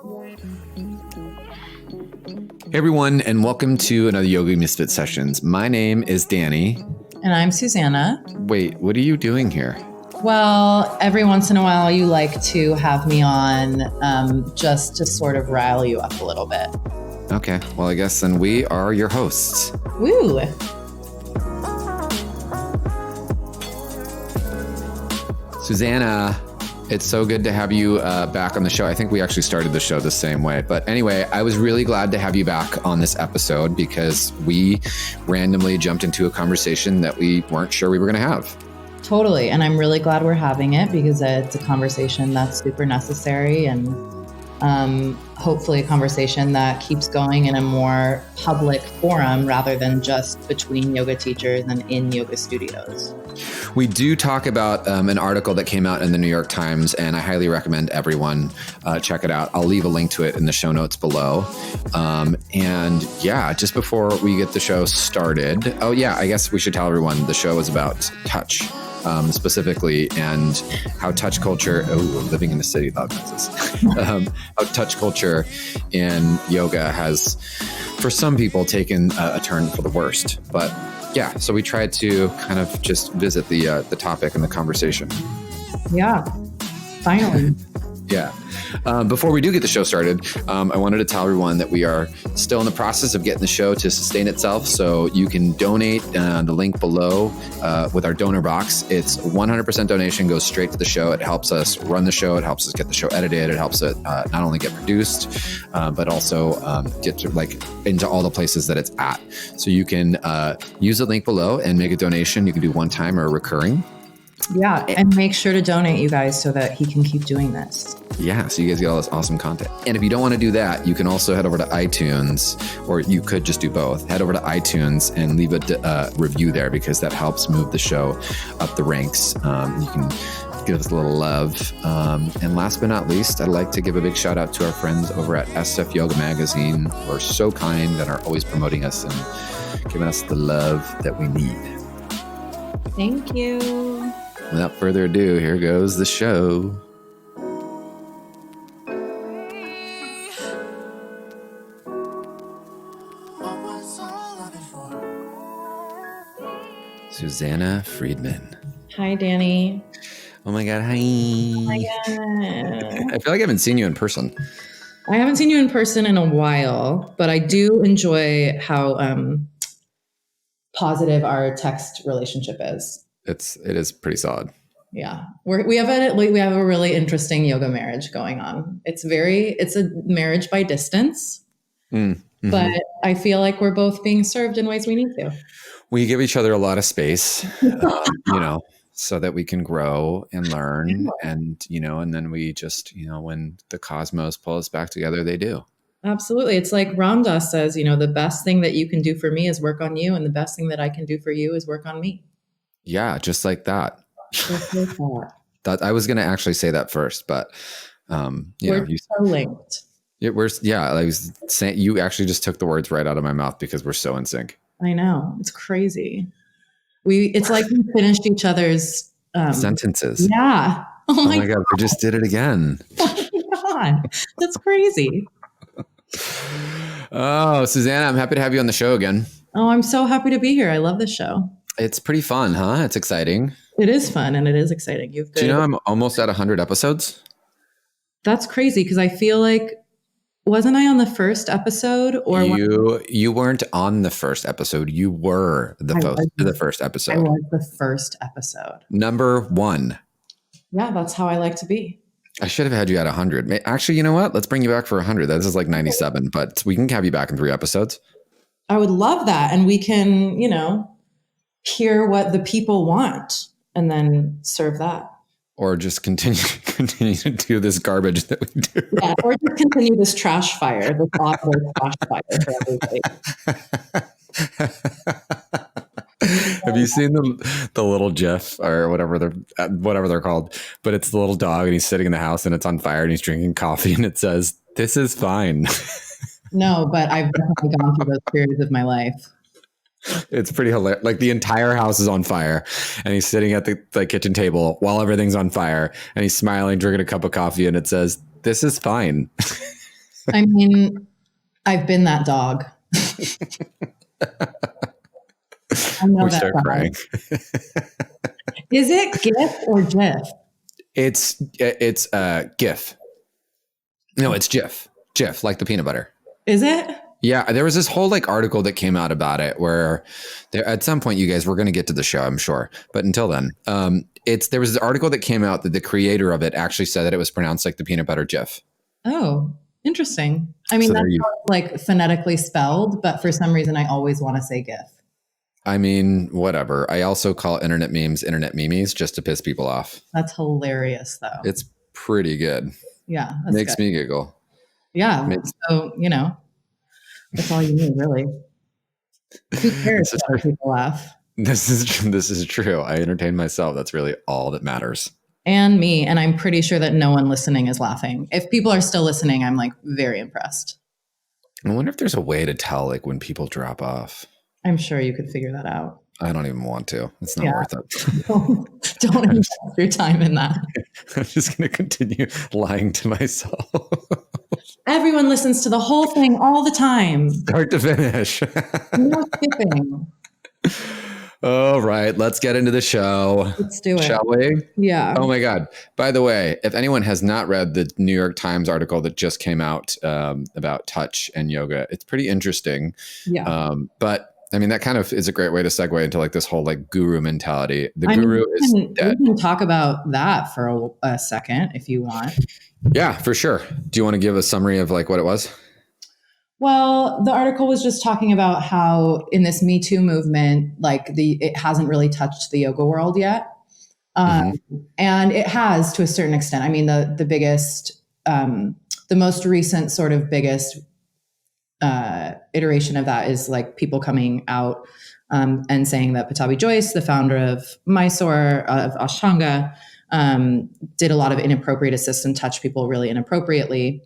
Hey everyone, and welcome to another Yoga Misfit Sessions. My name is Danny. And I'm Susannah. Wait, what are you doing here? Well, every once in a while you like to have me on just to sort of rile you up a little bit. Okay, well, I guess then we are your hosts. Woo! Susannah, it's so good to have you back on the show. I think we actually started the show the same way. But anyway, I was really glad to have you back on this episode because we randomly jumped into a conversation that we weren't sure we were going to have. Totally. And I'm really glad we're having it because it's a conversation that's super necessary and hopefully a conversation that keeps going in a more public forum rather than just between yoga teachers and in yoga studios. We do talk about an article that came out in the New York Times, and I highly recommend everyone check it out. I'll leave a link to it in the show notes below. And yeah, just before we get the show started, I guess we should tell everyone the show is about touch. Specifically, and how touch culture, living in the city, how touch culture in yoga has, for some people, taken a turn for the worst. But yeah, so we tried to kind of just visit the topic and the conversation. Yeah, finally. Yeah. Before we do get the show started, I wanted to tell everyone that we are still in the process of getting the show to sustain itself. So you can donate the link below with our donor box. It's 100% donation, goes straight to the show. It helps us run the show. It helps us get the show edited. It helps it not only get produced, but also get to into all the places that it's at. So you can use the link below and make a donation. You can do one time or recurring. Yeah, and make sure to donate, you guys, so that he can keep doing this. Yeah, so you guys get all this awesome content. And if you don't want to do that, you can also head over to iTunes, or you could just do both. Head over to iTunes and leave a review there because that helps move the show up the ranks. You can give us a little love. And last but not least, I'd like to give a big shout out to our friends over at SF Yoga Magazine, who are so kind and are always promoting us and giving us the love that we need. Thank you. Without further ado, here goes the show. Susannah Freedman. Hi, Danny. Oh my God, hi. Oh my God. I feel like I haven't seen you in person. I haven't seen you in person in a while, but I do enjoy how positive our text relationship is. It is pretty solid. Yeah, we have a really interesting yoga marriage going on. It's a marriage by distance, Mm-hmm. but I feel like we're both being served in ways we need to. We give each other a lot of space, so that we can grow and learn, and then we just, when the cosmos pull us back together, they do. Absolutely. It's like Ram Dass says, the best thing that you can do for me is work on you, and the best thing that I can do for you is work on me. Yeah, just like that. Just like that. That I was going to actually say that first, but we're so linked. I was saying, you actually just took the words right out of my mouth because we're so in sync. I know, it's crazy. It's like we finished each other's sentences. Yeah. Oh my God, we just did it again. Oh my God, that's crazy. Oh, Susannah, I'm happy to have you on the show again. Oh, I'm so happy to be here. I love this show. It's pretty fun, huh? It's exciting. It is fun and it is exciting. Do you know I'm almost at 100 episodes? That's crazy because I feel like, wasn't I on the first episode? Or you weren't on the first episode. You were the first episode. I was the first episode. Number 1. Yeah, that's how I like to be. I should have had you at 100. Actually, you know what? Let's bring you back for 100. This is like 97, but we can have you back in 3 episodes. I would love that. And we can, hear what the people want and then serve that. Or just continue to do this garbage that we do. Yeah, or just continue this trash fire, this awful trash fire for everybody. Have you seen the little GIF or whatever they're called? But it's the little dog and he's sitting in the house and it's on fire and he's drinking coffee and it says, "This is fine." No, but I've definitely gone through those periods of my life. It's pretty hilarious. Like the entire house is on fire and he's sitting at the kitchen table while everything's on fire and he's smiling, drinking a cup of coffee and it says, "This is fine." I mean, I've been that dog. I know We that start dog. crying. Is it GIF or GIF? It's GIF. No, it's GIF. GIF, like the peanut butter. Is it? Yeah, there was this whole like article that came out about it where there at some point you guys were going to get to the show, I'm sure. But until then, there was an article that came out that the creator of it actually said that it was pronounced like the peanut butter GIF. Oh, interesting. I mean, So that's there you. how it's, like phonetically spelled, but for some reason I always want to say GIF. I mean, whatever. I also call internet memes internet memes just to piss people off. That's hilarious, though. It's pretty good. Yeah, that's Makes good. me giggle. Yeah. So, that's all you need, really. Who cares if other people laugh? This is true. I entertain myself. That's really all that matters. And me. And I'm pretty sure that no one listening is laughing. If people are still listening, I'm like very impressed. I wonder if there's a way to tell like when people drop off. I'm sure you could figure that out. I don't even want to. It's not worth it. Don't invest your time in that. I'm just going to continue lying to myself. Everyone listens to the whole thing all the time. Start to finish. No skipping. All right, let's get into the show. Let's do it. Shall we? Yeah. Oh my God. By the way, if anyone has not read the New York Times article that just came out about touch and yoga, it's pretty interesting. Yeah. But I mean, that kind of is a great way to segue into like this whole like guru mentality. The guru is dead. We can talk about that for a second if you want. Yeah, for sure. Do you want to give a summary of like what it was? Well, the article was just talking about how in this Me Too movement, like it hasn't really touched the yoga world yet. And it has to a certain extent. I mean, the biggest, the most recent sort of biggest iteration of that is like people coming out and saying that Patabi Joyce, the founder of Mysore, of Ashtanga, did a lot of inappropriate assist and touch people really inappropriately,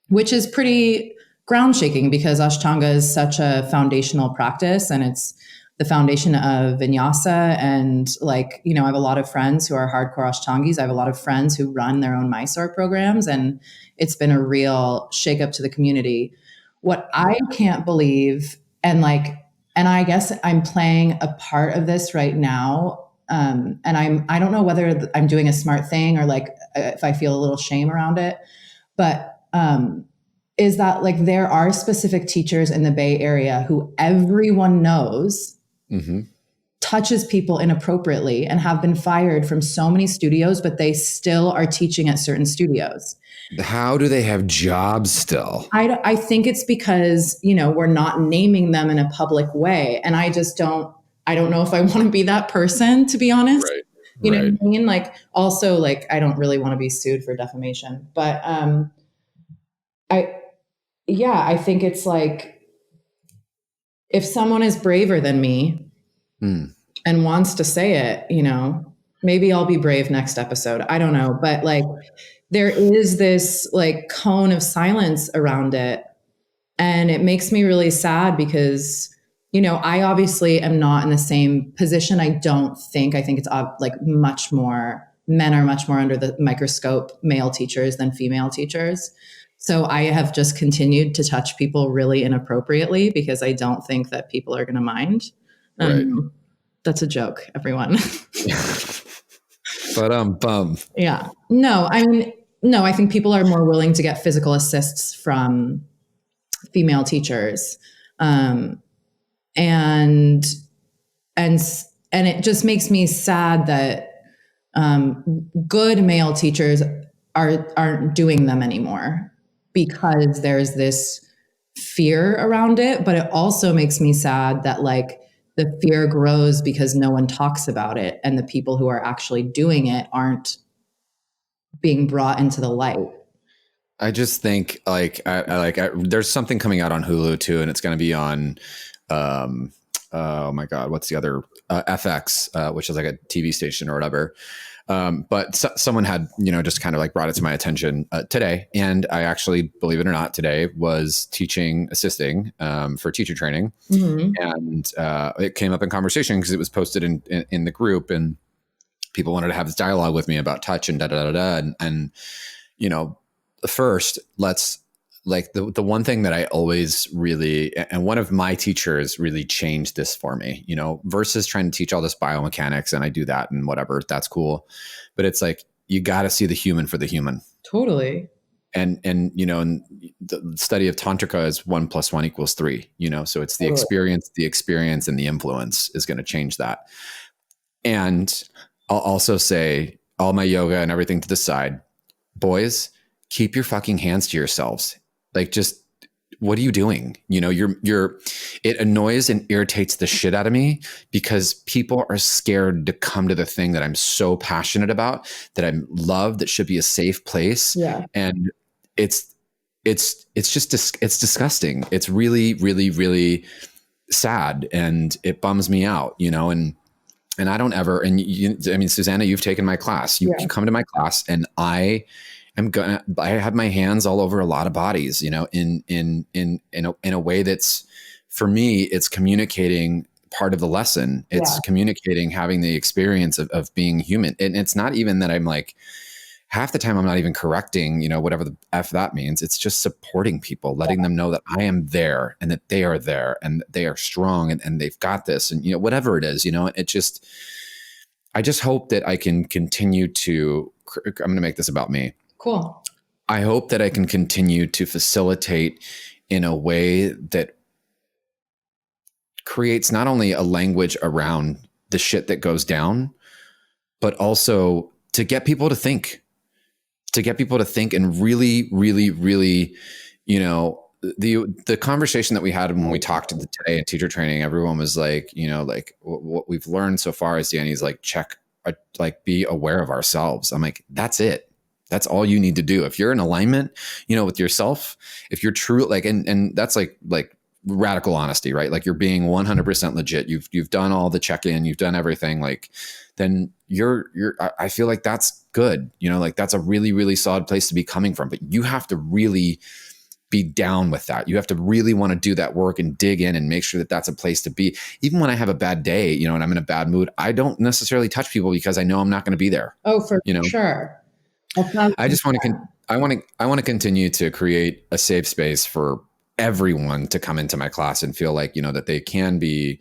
which is pretty ground shaking because Ashtanga is such a foundational practice and it's the foundation of vinyasa. And like, I have a lot of friends who are hardcore Ashtangis. I have a lot of friends who run their own Mysore programs, and it's been a real shakeup to the community. What I can't believe, and I guess I'm playing a part of this right now. And I don't know whether I'm doing a smart thing or like if I feel a little shame around it, but is that like there are specific teachers in the Bay Area who everyone knows touches people inappropriately and have been fired from so many studios, but they still are teaching at certain studios. How do they have jobs still? I think it's because, we're not naming them in a public way. And I don't know if I want to be that person, to be honest. Right. You know what I mean? Like also like, I don't really want to be sued for defamation, but I think it's like, if someone is braver than me and wants to say it, maybe I'll be brave next episode. I don't know. But like, there is this like cone of silence around it. And it makes me really sad because, I obviously am not in the same position. I think it's like much more, men are much more under the microscope, male teachers than female teachers. So I have just continued to touch people really inappropriately because I don't think that people are going to mind. Right. That's a joke, everyone. But bum. Yeah. No, I think people are more willing to get physical assists from female teachers. And it just makes me sad that good male teachers aren't doing them anymore because there's this fear around it. But it also makes me sad that like the fear grows because no one talks about it, and the people who are actually doing it aren't being brought into the light. I just think there's something coming out on Hulu too, and it's going to be on, oh my God, what's the other FX, which is like a TV station or whatever. But someone had, just kind of like brought it to my attention today. And I actually, believe it or not, today was assisting for teacher training. And it came up in conversation because it was posted in the group, and people wanted to have this dialogue with me about touch and da-da-da-da. And first let's like the one thing that I always really, and one of my teachers really changed this for me, you know, versus trying to teach all this biomechanics, and I do that and whatever, that's cool. But it's like, you got to see the human for the human. Totally. And, you know, and the study of Tantrika is 1 + 1 = 3, you know, so it's the experience and the influence is going to change that. And I'll also say, all my yoga and everything to the side, boys, keep your fucking hands to yourselves. Like, just, what are you doing? You know, it annoys and irritates the shit out of me because people are scared to come to the thing that I'm so passionate about, that I love, that should be a safe place. Yeah. And it's just, it's disgusting. It's really, really, really sad. And it bums me out, you know, and I don't ever, and I mean, Susannah, you've taken my class, you come to my class, and I have my hands all over a lot of bodies, you know, in a way that's, for me, it's communicating part of the lesson. It's communicating, having the experience of being human. And it's not even that I'm like, half the time I'm not even correcting, you know, whatever the F that means. It's just supporting people, letting them know that I am there and that they are there and they are strong and they've got this, and, you know, whatever it is, you know, I just hope that I can continue to, I'm going to make this about me. Cool. I hope that I can continue to facilitate in a way that creates not only a language around the shit that goes down, but also to get people to think. And really, really, really, you know, the conversation that we had when we talked today in teacher training, everyone was like, you know, like, what we've learned so far is Danny's like, be aware of ourselves. I'm like, that's it. That's all you need to do. If you're in alignment, you know, with yourself, if you're true, like, and that's like radical honesty, right? Like, you're being 100% legit. You've done all the check-in, you've done everything, like, then I feel like that's good. You know, like, that's a really, really solid place to be coming from, but you have to really be down with that. You have to really want to do that work and dig in and make sure that that's a place to be. Even when I have a bad day, you know, and I'm in a bad mood, I don't necessarily touch people because I know I'm not going to be there. Oh, for sure. I just want to, I want to continue to create a safe space for everyone to come into my class and feel like, you know, that they can be,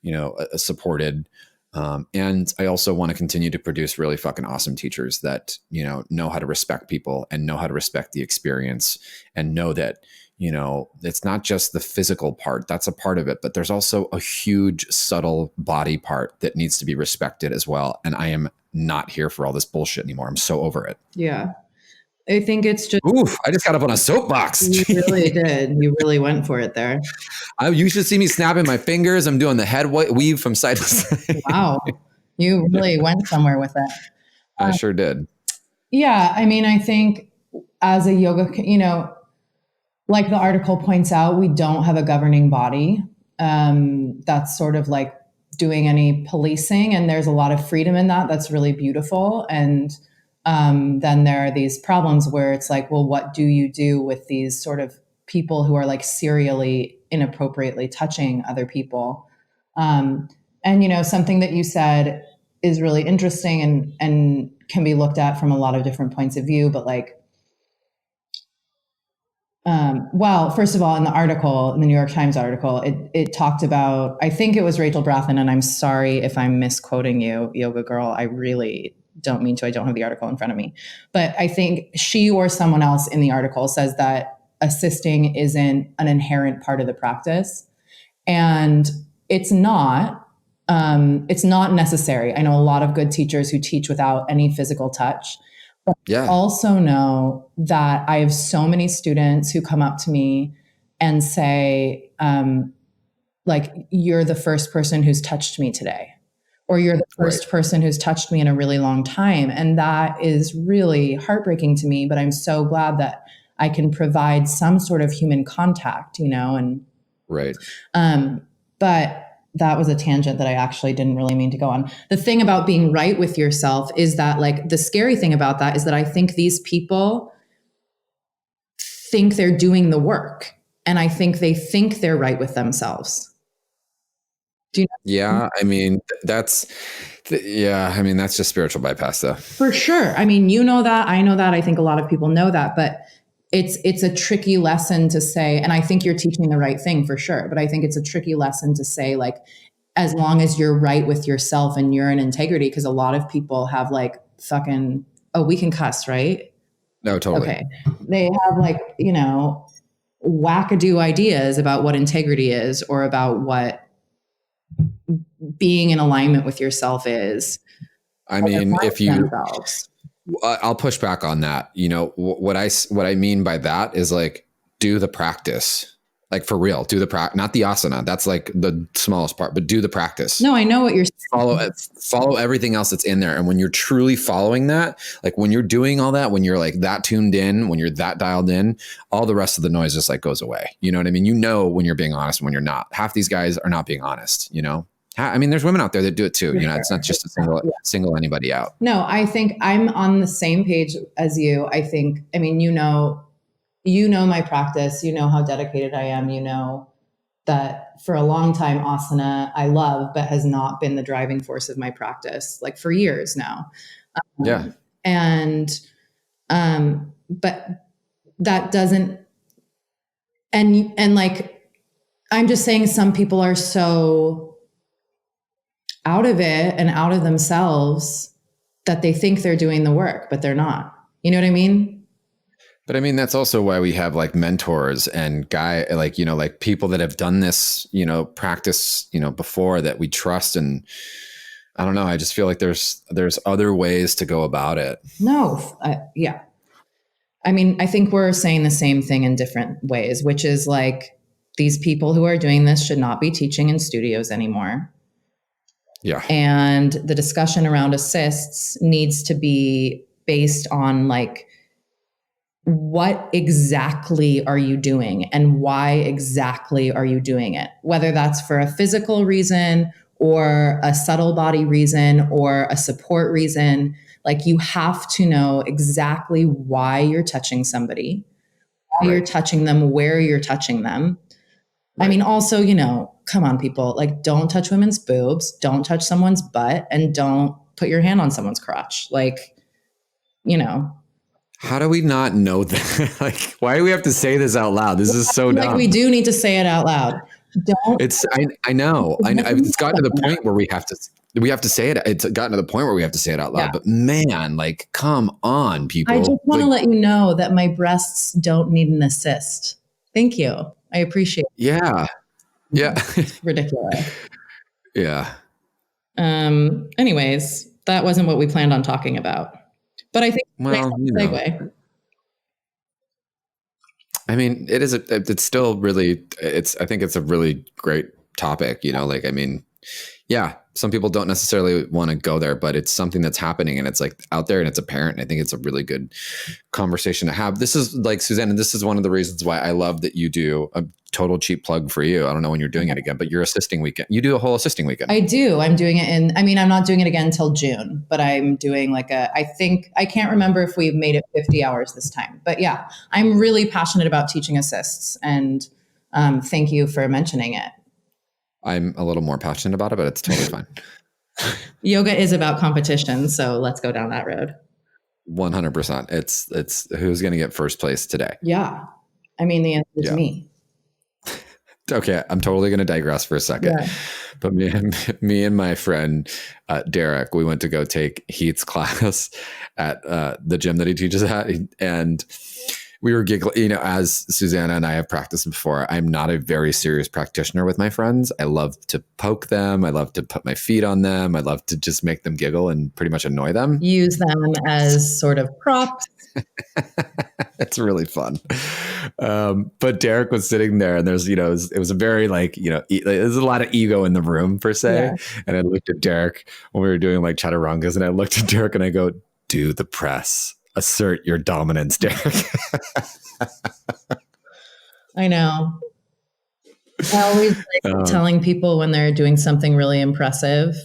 you know, supported. And I also want to continue to produce really fucking awesome teachers that, you know how to respect people and know how to respect the experience and know that, you know, it's not just the physical part, that's a part of it, but there's also a huge subtle body part that needs to be respected as well. And I am not here for all this bullshit anymore. I'm so over it. Yeah. I think it's just, oof, I just got up on a soapbox. You really did. You really went for it there. You should see me snapping my fingers. I'm doing the head weave from side to side. Wow. You really went somewhere with it. I sure did. Yeah. I mean, I think as a yoga, you know, like the article points out, we don't have a governing body. That's sort of like doing any policing. And there's a lot of freedom in that. That's really beautiful. And then there are these problems where it's like, well, what do you do with these sort of people who are like serially inappropriately touching other people? And, you know, something that you said is really interesting and can be looked at from a lot of different points of view, but like, well, first of all, in the article, in the New York Times article, it talked about, I think it was Rachel Brathen, and I'm sorry if I'm misquoting you, Yoga Girl. I really don't mean to. I don't have the article in front of me. But I think she or someone else in the article says that assisting isn't an inherent part of the practice. And it's not. It's not necessary. I know a lot of good teachers who teach without any physical touch. But I also know that I have so many students who come up to me and say, like, you're the first person who's touched me today, or you're the first person who's touched me in a really long time. And that is really heartbreaking to me, but I'm so glad that I can provide some sort of human contact, you know, and but that was a tangent that I actually didn't really mean to go on. The thing about being right with yourself is that, like, the scary thing about that is that I think these people think they're doing the work, and I think they think they're right with themselves. Do you know? Yeah. I mean, that's just spiritual bypass though. For sure. I mean, you know that, I know that, I think a lot of people know that, but it's a tricky lesson to say, and I think you're teaching the right thing for sure, but I think it's a tricky lesson to say, like, as long as you're right with yourself and you're in integrity, because a lot of people have like fucking, oh, we can cuss, right? No, totally. Okay. They have like, wackadoo ideas about what integrity is, or about what being in alignment with yourself is. I mean, if you, themselves. I'll push back on that. What I mean by that is like, do the practice, like for real, do the practice, not the asana. That's like the smallest part, but do the practice. No, I know what you're saying. Follow everything else that's in there. And when you're truly following that, like when you're doing all that, when you're like that tuned in, when you're that dialed in, all the rest of the noise just like goes away. You know what I mean? When you're being honest and when you're not. Half these guys are not being honest, I mean, there's women out there that do it too. It's not just a single anybody out. No, I think I'm on the same page as you. I think, I mean, you know my practice, how dedicated I am, that for a long time, asana I love, but has not been the driving force of my practice, like for years now. Yeah. But that doesn't, and like, I'm just saying some people are so out of it and out of themselves that they think they're doing the work, but they're not. You know what I mean? But I mean, that's also why we have like mentors and like people that have done this, practice, before, that we trust. And I don't know. I just feel like there's other ways to go about it. No. Yeah. I mean, I think we're saying the same thing in different ways, which is like, these people who are doing this should not be teaching in studios anymore. Yeah. And the discussion around assists needs to be based on like, what exactly are you doing and why exactly are you doing it? Whether that's for a physical reason or a subtle body reason or a support reason, like you have to know exactly why you're touching somebody, why you're touching them, where you're touching them. Right. I mean, also, come on, people, like don't touch women's boobs, don't touch someone's butt, and don't put your hand on someone's crotch. Like, How do we not know that? Like, why do we have to say this out loud? This is so dumb. Like, we do need to say it out loud. I know. It's gotten to the point where we have to say it. It's gotten to the point where we have to say it out loud. Yeah. But man, like, come on, people. I just want to let you know that my breasts don't need an assist. Thank you. I appreciate it. Yeah. Yeah. It's ridiculous. Yeah. Anyways, that wasn't what we planned on talking about. But I think segue. I mean, it's still really, I think it's a really great topic, like, I mean, yeah, some people don't necessarily want to go there, but it's something that's happening and it's like out there and it's apparent. And I think it's a really good conversation to have. This is like, Susannah, this is one of the reasons why I love that you do a total cheap plug for you. I don't know when you're doing it again, but you're assisting weekend. You do a whole assisting weekend. I do. I'm doing it I'm not doing it again until June, but I'm doing like I can't remember if we've made it 50 hours this time, but yeah, I'm really passionate about teaching assists, and thank you for mentioning it. I'm a little more passionate about it, but it's totally fine. Yoga is about competition, so let's go down that road. 100%. It's who's going to get first place today. Yeah. I mean, the answer is me. Okay, I'm totally going to digress for a second. Yeah. But me and my friend Derek, we went to go take Heath's class at the gym that he teaches at, and we were giggling, as Susannah and I have practiced before. I'm not a very serious practitioner with my friends. I love to poke them. I love to put my feet on them. I love to just make them giggle and pretty much annoy them. Use them as sort of props. It's really fun. But Derek was sitting there and there's, it was a very like, there's a lot of ego in the room per se. Yeah. And I looked at Derek when we were doing like chaturangas, and I looked at Derek and I go, do the press. Assert your dominance, Derek. I know. I always like telling people when they're doing something really impressive.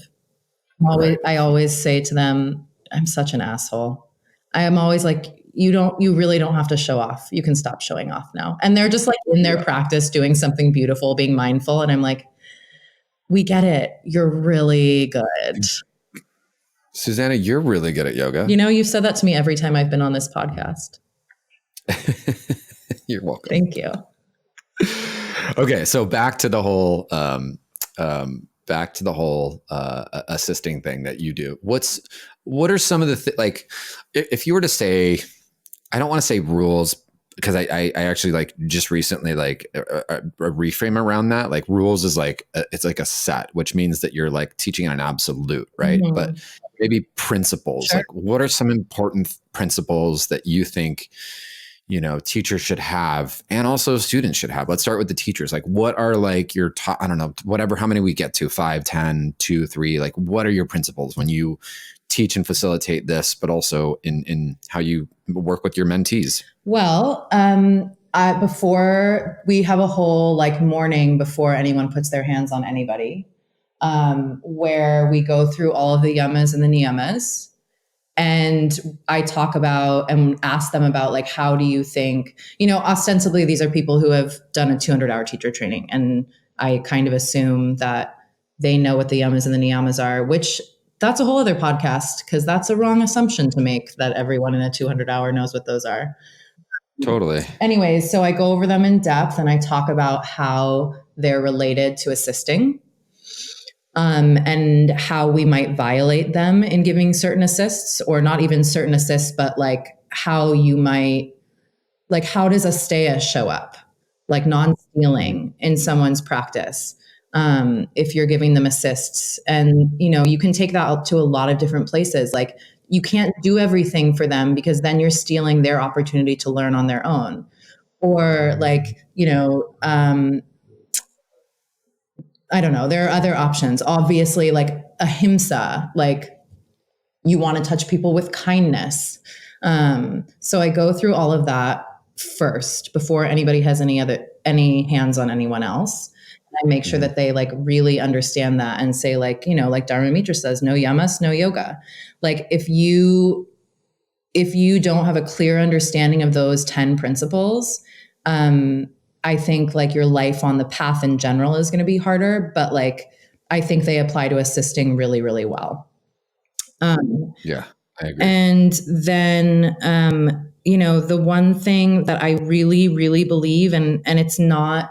I always say to them, I'm such an asshole. I am always like, you really don't have to show off. You can stop showing off now. And they're just like in their practice doing something beautiful, being mindful. And I'm like, we get it. You're really good. Susannah, you're really good at yoga. You've said that to me every time I've been on this podcast. You're welcome. Thank you. Okay, so back to the whole assisting thing that you do. What are some of the like, if you were to say, I don't want to say rules, because I actually like just recently like a reframe around that. Like rules is like it's like a set, which means that you're like teaching an absolute, right? Mm-hmm. But maybe principles. Sure. Like, what are some important principles that you think, you know, teachers should have and also students should have? Let's start with the teachers. Like, what are like your top, I don't know, whatever, how many we get to, 5, 10, 2, 3, like what are your principles when you teach and facilitate this, but also in how you work with your mentees? Well, before we have a whole like morning before anyone puts their hands on anybody, where we go through all of the yamas and the niyamas. And I talk about and ask them about like, how do you think, you know, ostensibly these are people who have done a 200-hour teacher training. And I kind of assume that they know what the yamas and the niyamas are, which that's a whole other podcast, because that's a wrong assumption to make that everyone in a 200-hour knows what those are. Totally. Anyways, so I go over them in depth and I talk about how they're related to assisting. And how we might violate them in giving certain assists, or not even certain assists, but like how you might, like how does a staya show up, like non-stealing in someone's practice, if you're giving them assists. And, you know, you can take that out to a lot of different places. Like you can't do everything for them because then you're stealing their opportunity to learn on their own. Or like, you know, I don't know. There are other options. Obviously, like ahimsa, like you want to touch people with kindness. So I go through all of that first before anybody has any hands on anyone else. I make sure that they like really understand that and say like, you know, like Dharma Mitra says, no yamas, no yoga. Like if you don't have a clear understanding of those 10 principles, I think like your life on the path in general is going to be harder, but like I think they apply to assisting really, really well. Yeah, I agree. And then, you know, the one thing that I really, really believe, and it's not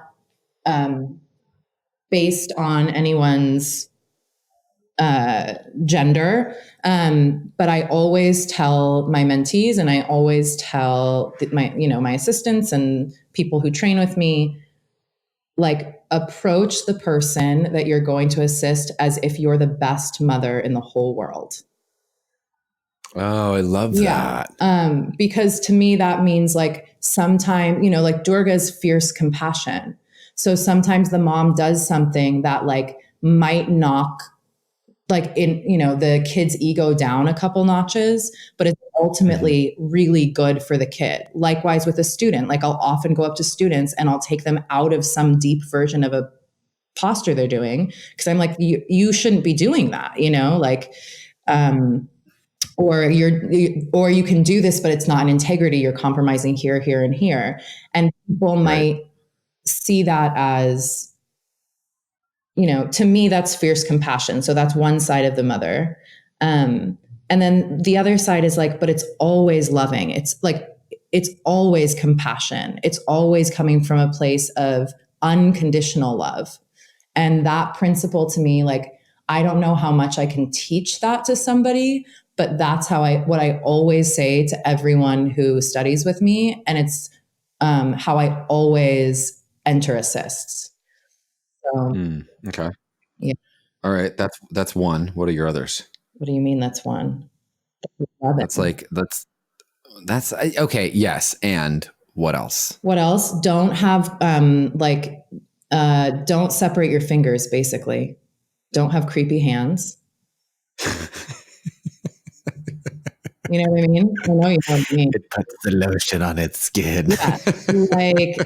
based on anyone's gender, but I always tell my mentees and I always tell my assistants and people who train with me, like approach the person that you're going to assist as if you're the best mother in the whole world. Oh, I love that. Because to me, that means like sometimes, you know, like Durga's fierce compassion. So sometimes the mom does something that like might knock like in, you know, the kid's ego down a couple notches, but it's ultimately really good for the kid. Likewise with a student, like I'll often go up to students and I'll take them out of some deep version of a posture they're doing. Cause I'm like, you shouldn't be doing that, you know, like, or you can do this, but it's not an integrity. You're compromising here, here, and here. And people might see that as, you know, to me, that's fierce compassion. So that's one side of the mother. And then the other side is like, but it's always loving. It's like, it's always compassion. It's always coming from a place of unconditional love. And that principle to me, like, I don't know how much I can teach that to somebody, but that's what I always say to everyone who studies with me. And it's how I always enter assists. So, okay. Yeah. All right. That's one. What are your others? What do you mean? That's one. That's okay. Yes. And what else? What else? Don't have don't separate your fingers. Basically, don't have creepy hands. You know what I mean? I know you know what I mean. It puts the lotion on its skin. Yeah, like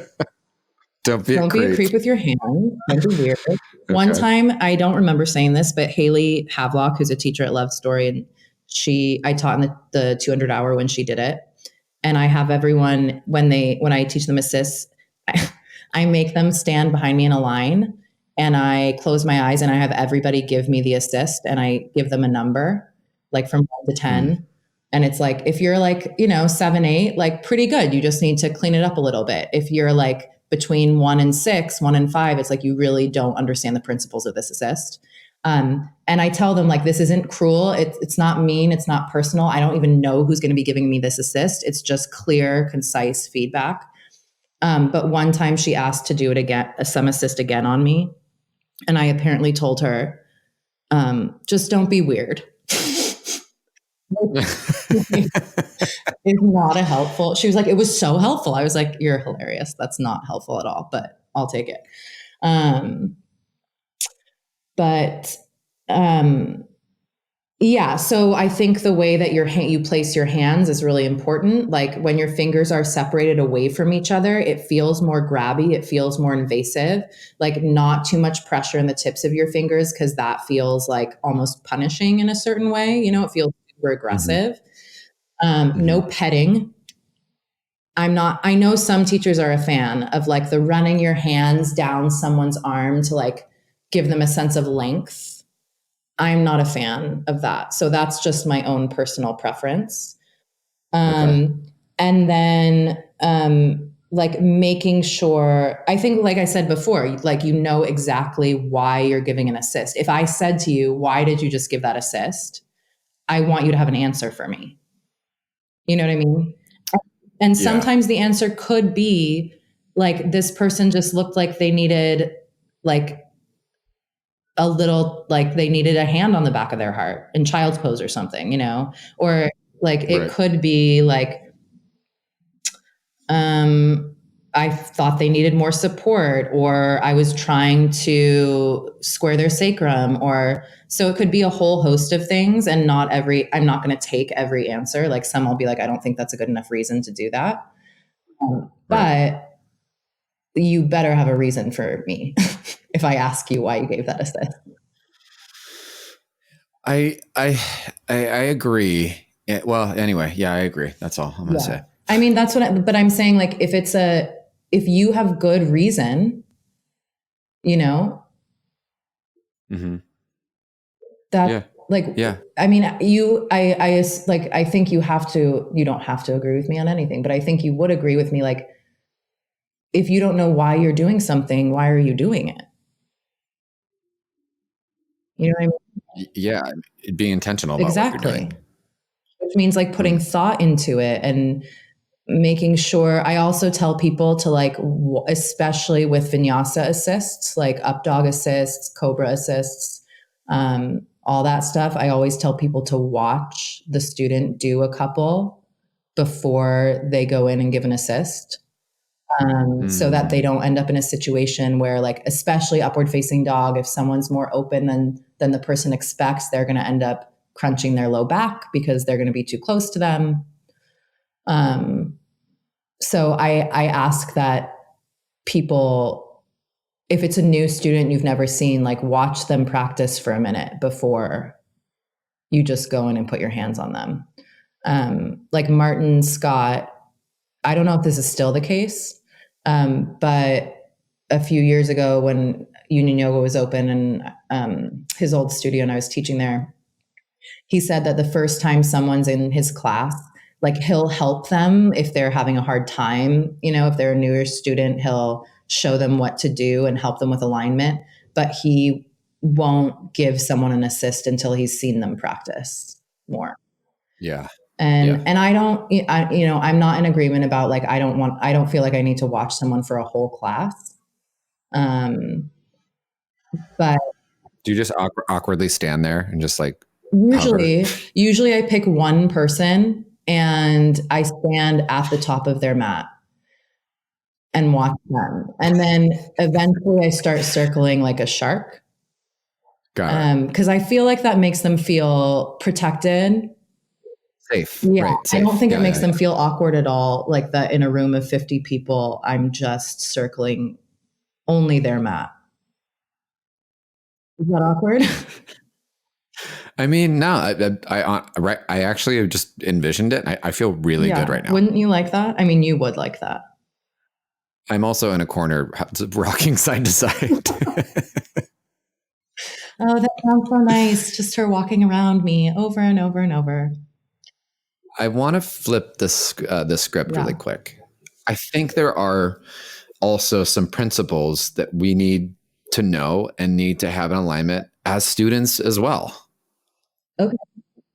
don't be a creep with your hands. Don't be weird. Okay. One time, I don't remember saying this, but Haley Havelock, who's a teacher at Love Story, and I taught in the 200-hour when she did it. And I have everyone, when I teach them assists, I make them stand behind me in a line and I close my eyes and I have everybody give me the assist and I give them a number, like from 1 to 10. And it's like, if you're like, 7, 8, like pretty good. You just need to clean it up a little bit. If you're like between 1 and 6, 1 and 5, it's like, you really don't understand the principles of this assist. And I tell them like, this isn't cruel. It's not mean. It's not personal. I don't even know who's going to be giving me this assist. It's just clear, concise feedback. But one time she asked to do it again, some assist again on me. And I apparently told her, just don't be weird. It's not a helpful. She was like, it was so helpful. I was like, you're hilarious. That's not helpful at all, but I'll take it. Yeah. So I think the way that you place your hands is really important. Like when your fingers are separated away from each other, it feels more grabby. It feels more invasive, like not too much pressure in the tips of your fingers, because that feels like almost punishing in a certain way. It feels super aggressive. No petting. I know some teachers are a fan of like the running your hands down someone's arm to like give them a sense of length. I'm not a fan of that. So that's just my own personal preference. And then like making sure, I think, like I said before, like exactly why you're giving an assist. If I said to you, why did you just give that assist? I want you to have an answer for me. You know what I mean? And sometimes the answer could be like, this person just looked like they needed like a little, like they needed a hand on the back of their heart in child's pose or something, or like it could be like, I thought they needed more support, or I was trying to square their sacrum, so it could be a whole host of things. And I'm not going to take every answer. Like some will be like, I don't think that's a good enough reason to do that. But you better have a reason for me if I ask you why you gave that assist. I agree. Well, anyway, I agree. That's all I'm going to say. I mean, that's but I'm saying like, if you have good reason, that I mean, I think you don't have to agree with me on anything, but I think you would agree with me. Like, if you don't know why you're doing something, why are you doing it? You know what I mean? Yeah. Be intentional about what you're doing. Which means like putting thought into it and making sure. I also tell people to like, especially with vinyasa assists, like up dog assists, cobra assists, all that stuff. I always tell people to watch the student do a couple before they go in and give an assist. So that they don't end up in a situation where, like, especially upward facing dog, if someone's more open than the person expects, they're going to end up crunching their low back because they're going to be too close to them. So I ask that people, if it's a new student you've never seen, like watch them practice for a minute before you just go in and put your hands on them. Like Martin Scott, I don't know if this is still the case, but a few years ago when Union Yoga was open and his old studio and I was teaching there, he said that the first time someone's in his class, like he'll help them if they're having a hard time. If they're a newer student, he'll show them what to do and help them with alignment, but he won't give someone an assist until he's seen them practice more. Yeah. And I'm not in agreement about like, I don't feel like I need to watch someone for a whole class. But do you just awkwardly stand there and just like, usually I pick one person and I stand at the top of their mat and watch them. And then eventually I start circling like a shark. Got it. Because I feel like that makes them feel protected. Safe. Yeah. Right, safe. I don't think it makes them feel awkward at all. Like that in a room of 50 people, I'm just circling only their mat. Is that awkward? I mean, no, I actually have just envisioned it. I feel really good right now. Wouldn't you like that? I mean, you would like that. I'm also in a corner rocking side to side. Oh, that sounds so nice. Just her walking around me over and over and over. I want to flip the script really quick. I think there are also some principles that we need to know and need to have in alignment as students as well. Okay.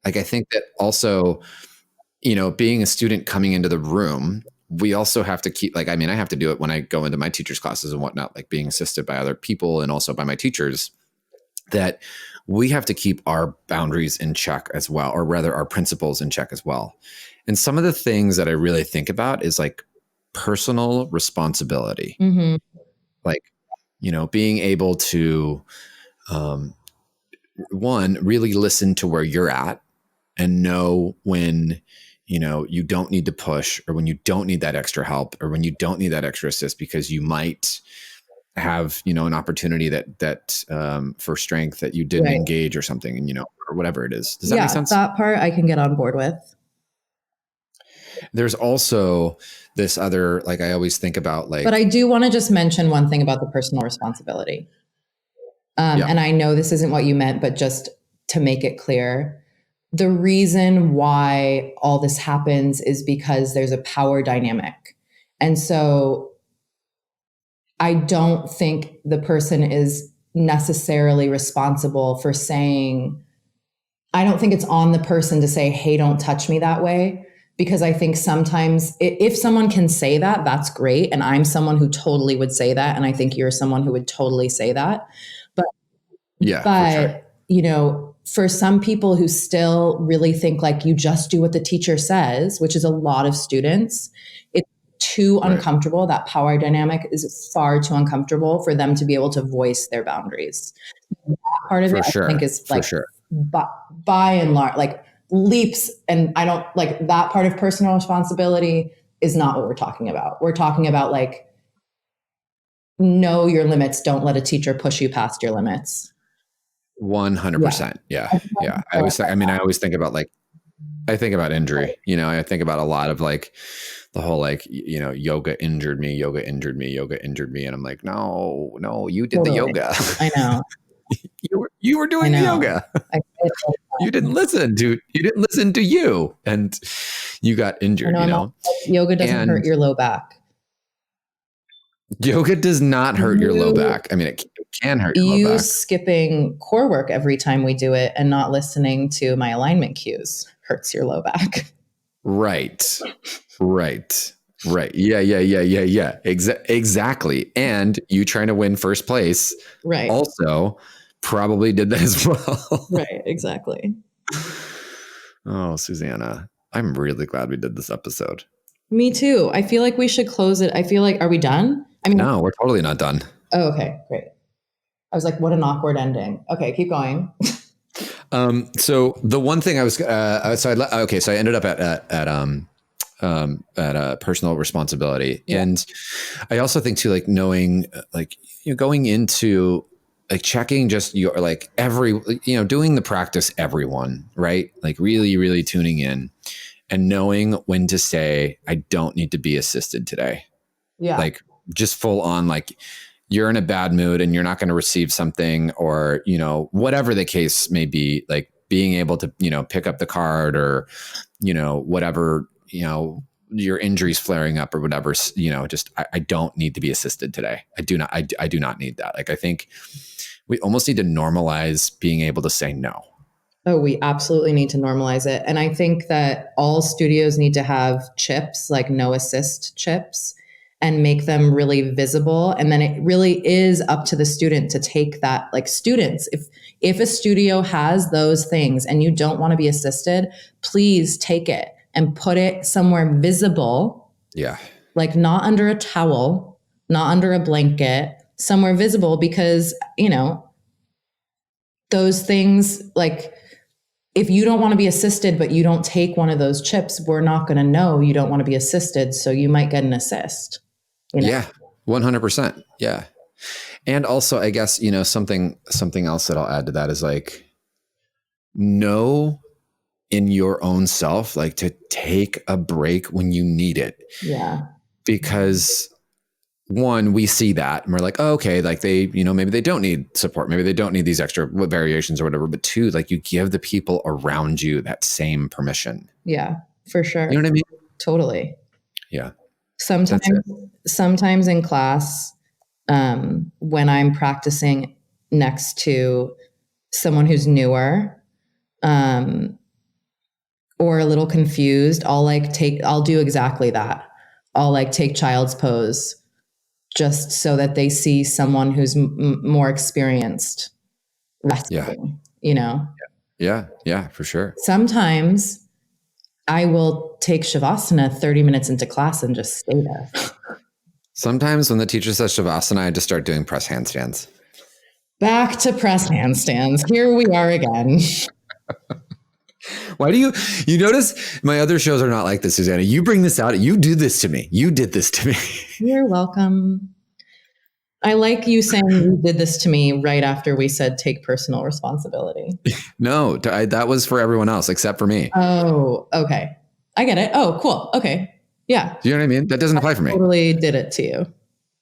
Like, I think that also, being a student coming into the room, we also have to keep, like, I mean, I have to do it when I go into my teachers' classes and whatnot, like being assisted by other people and also by my teachers, that we have to keep our boundaries in check as well, or rather our principles in check as well. And some of the things that I really think about is like personal responsibility. Mm-hmm. Like, being able to, one, really listen to where you're at and know when, you don't need to push, or when you don't need that extra help, or when you don't need that extra assist, because you might have, an opportunity that for strength that you didn't engage or something, and, or whatever it is. Does that make sense? That part I can get on board with. There's also this other, like, I always think about, like, but I do want to just mention one thing about the personal responsibility. And I know this isn't what you meant, but just to make it clear, the reason why all this happens is because there's a power dynamic. And so I don't think the person is necessarily responsible for saying, I don't think it's on the person to say, hey, don't touch me that way. Because I think sometimes if someone can say that, that's great. And I'm someone who totally would say that. And I think you're someone who would totally say that. But, for sure. For some people who still really think like you just do what the teacher says, which is a lot of students, it's too uncomfortable. That power dynamic is far too uncomfortable for them to be able to voice their boundaries. That part of I think is like, by and large, like leaps. And I don't like that part of personal responsibility is not what we're talking about. We're talking about like, know your limits. Don't let a teacher push you past your limits. 100%. Yeah. I always think about like, I think about injury, I think about a lot of like the whole, like, yoga injured me. And I'm like, no, you did the yoga. I know. you were doing the yoga. You didn't listen to you, and you got injured, Yoga doesn't hurt your low back. Yoga does not hurt your low back. I mean, it can hurt your low back. You skipping core work every time we do it and not listening to my alignment cues hurts your low back. Right. Yeah. Exactly. And you trying to win first place. Right. Also probably did that as well. Right. Exactly. Oh, Susannah, I'm really glad we did this episode. Me too. I feel like we should close it. I feel like, are we done? I mean, no, we're totally not done. Oh, okay, great. I was like, what an awkward ending. Okay, keep going. So the one thing I was, so I ended up at personal responsibility. Yeah. And I also think too, like knowing, like, going into like checking just your, like doing the practice, everyone, right? Like really, really tuning in and knowing when to say, I don't need to be assisted today. Yeah. Like just full on, like you're in a bad mood and you're not going to receive something, or, whatever the case may be, like being able to, pick up the card or, whatever, your injuries flaring up or whatever, just, I don't need to be assisted today. I do not need that. Like, I think we almost need to normalize being able to say no. Oh, we absolutely need to normalize it. And I think that all studios need to have chips, like no assist chips, and make them really visible. And then it really is up to the student to take that. Like students, if a studio has those things and you don't want to be assisted, please take it and put it somewhere visible. Yeah. Like not under a towel, not under a blanket, somewhere visible, because, those things, like if you don't want to be assisted, but you don't take one of those chips, we're not going to know you don't want to be assisted. So you might get an assist. Yeah, 100%. Yeah. And also, I guess, something else that I'll add to that is like, know in your own self, like to take a break when you need it. Yeah. Because one, we see that and we're like, oh, okay, like they, maybe they don't need support. Maybe they don't need these extra variations or whatever. But two, like you give the people around you that same permission. Yeah. for sure. You know what I mean? Totally. Yeah. Sometimes in class, when I'm practicing next to someone who's newer, or a little confused, I'll do exactly that. I'll like take child's pose just so that they see someone who's more experienced resting, you know? Yeah, for sure. Sometimes I will take Shavasana 30 minutes into class and just stay there. Sometimes when the teacher says Shavasana, I just start doing press handstands. Back to press handstands. Here we are again. Why do you notice my other shows are not like this, Susannah? You bring this out. You do this to me. You did this to me. You're welcome. I like you saying you did this to me right after we said take personal responsibility. No, that was for everyone else except for me. Oh, okay. I get it. Oh, cool. Okay. Yeah. Do you know what I mean? That doesn't apply for me. Totally did it to you.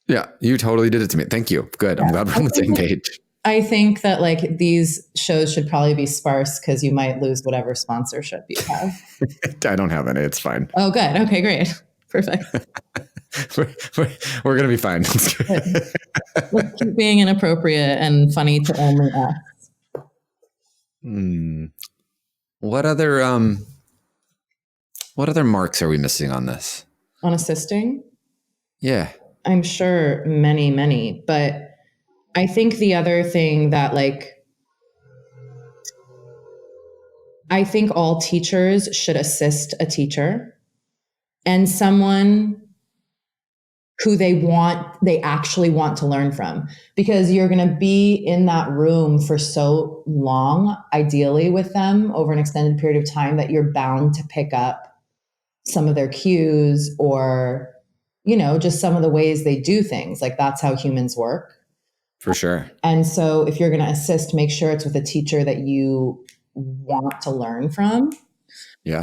Yeah, you totally did it to me. Thank you. Good. I'm glad we're on the same page. I think that like these shows should probably be sparse because you might lose whatever sponsorship you have. I don't have any. It's fine. Oh, good. Okay, great. Perfect. We're going to be fine. Let's keep being inappropriate and funny to only us. What other marks are we missing on this? On assisting? Yeah. I'm sure many, but I think the other thing that I think all teachers should assist a teacher and someone who they actually want to learn from, because you're going to be in that room for so long, ideally with them over an extended period of time, that you're bound to pick up some of their cues or, just some of the ways they do things. Like that's how humans work. For sure. And so if you're going to assist, make sure it's with a teacher that you want to learn from. Yeah.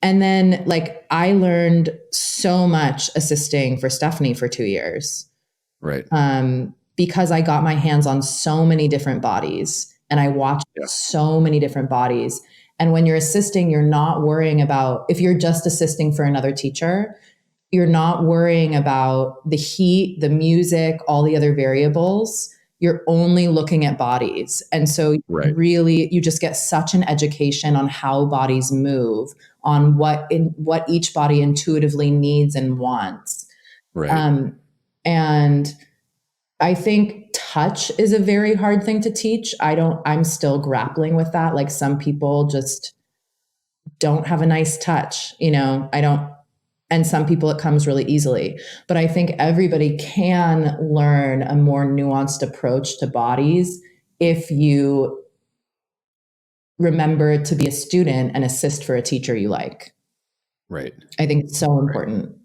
And then I learned so much assisting for Stephanie for 2 years. Right. Because I got my hands on so many different bodies and I watched so many different bodies. And when you're assisting, you're not worrying about, if you're just assisting for another teacher, you're not worrying about the heat, the music, all the other variables. You're only looking at bodies. And so really, you just get such an education on how bodies move, on what each body intuitively needs and wants. Right. And I think touch is a very hard thing to teach. I'm still grappling with that. Like some people just don't have a nice touch, and some people it comes really easily. But I think everybody can learn a more nuanced approach to bodies if you remember to be a student and assist for a teacher you like. Right. I think it's so important.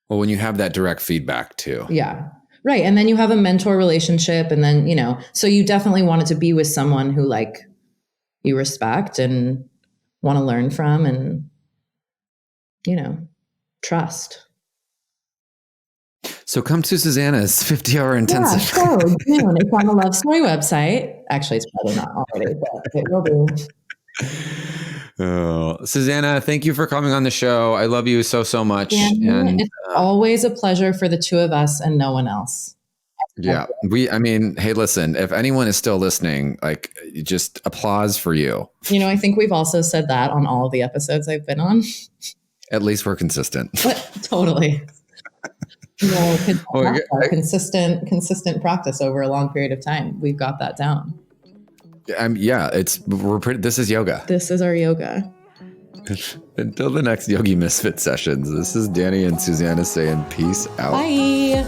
Well, when you have that direct feedback too. Yeah. Right. And then you have a mentor relationship, and then, so you definitely want it to be with someone who you respect and want to learn from and, trust. So come to Susannah's 50-hour intensive. Yeah, so June. It's on the Love Story website. Actually, it's probably not already, but it will be. Oh, Susannah, thank you for coming on the show. I love you so much. And it's always a pleasure for the two of us and no one else. Yeah. Hey, listen, if anyone is still listening, just applause for you. I think we've also said that on all of the episodes I've been on. At least we're consistent. Totally. Consistent practice over a long period of time. We've got that down. This is yoga. This is our yoga. Until the next Yogi Misfit sessions, this is Danny and Susannah saying peace out. Bye.